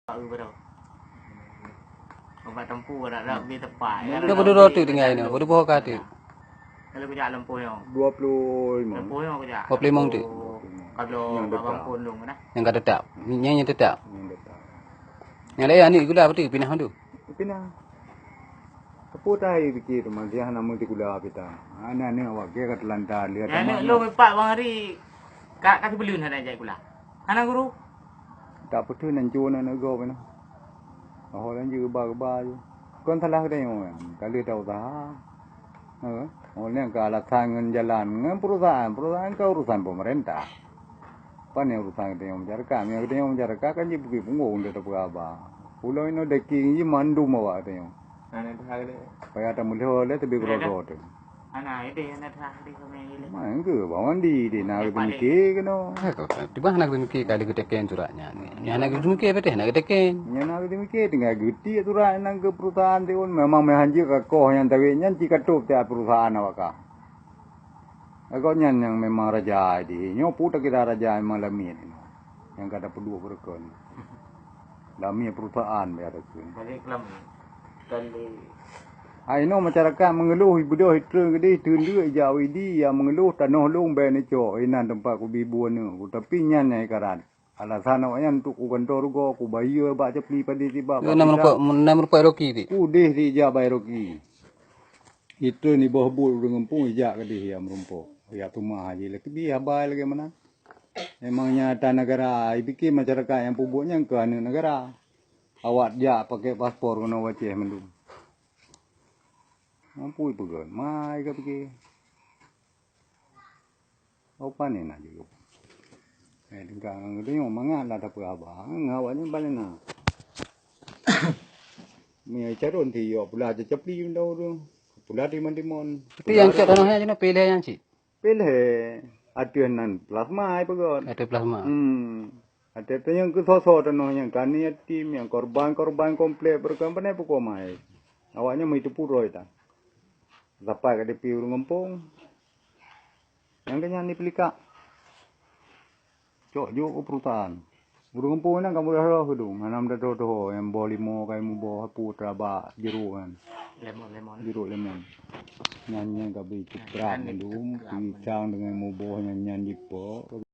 Baru obat tempuh ada lebih tepat. Dia bodoh roti tinggal ini, bodoh bohong kati. Kalau kerja lempuh yang 25. lempuh yang kerja. 25 tu. Kalau abang pondong kan. Yang kata tetap, yang tetap. Yang dekat. Yang lain ni gula apa tu pindah tu. Pindah. Keputai fikir tu masih nama ti kula kita. Ana ni awak ke kat lantar lihat Yang lu empat bang hari kat belun ada jai kula. Ana guru. tak betul nan cuna nak go mana. Oh lan je ba je. Kon salah ke yang kali tahu dah. Oleh ke alasan ngan jalan ngan perusahaan ke urusan pemerintah. Pan yang urusan kita yang menjarakan kan je pergi punggung dia tak apa. Pulau ini deki je mandu mawa tu yang. Ana dah ada. Payah tak mulih oleh tapi berorot. Ana ide ana dah di kami ile. Main ke bawan di nak mikir ke no. Di mana nak mikir kali kita ken suratnya ni. Yang nak mikir apa teh nak kita ken. Yang nak mikir tinggal guti surat nang ke perusahaan tu memang mehanji ke koh yang tawiknya jika tup tiap perusahaan awak. Agaknya yang memang raja di. Nyo puta kita raja malam ni. Yang kata pedua berkon. Lami perusahaan biar tu. Kali kelam. Kali Aino masyarakat mengeluh ibu dah hitreng gede tundu jauh idi yang mengeluh tanah long ben ico inan tempat ku bibuan ni tapi nyan ai karan alasan awaknya untuk ku kantor go ku bayar bak cepli padi tiba nama rupa roki ti. ku deh di jabai roki itu ni boh bul ngempung ijak gede ya merumpo ya tumah aja lagi bi habai lagi mana memangnya tanah negara ibiki masyarakat yang pubuknya ke negara awak ja pakai paspor kena waceh mendung mampu pegon mai ke pergi apa ni nak juga tinggal dia mangat lah tak apa abang ngawaknya balik nak mi caron ti yo pula je cepli ndau tu pula di mandimon Tapi yang cak tanahnya je pilih yang cik. pilih ada nan plasma pegon Ada plasma. ada tu yang ke sosok tanahnya kan ni tim yang korban komplek berkampan apa kau mai awaknya mai tu puro itu Dapat ke DP urung ngempung. Yang kanya ni pelika. Cok juk ke perusahaan. Urung ngempung ni kamu dah tahu tu. Manam dah tahu yang bawa limo kai mu bawa putra ba jeruk kan. lemon. Jeruk lemon. Nyanyi ka bi cukran dum pisang dengan mu bawa nyanyi po.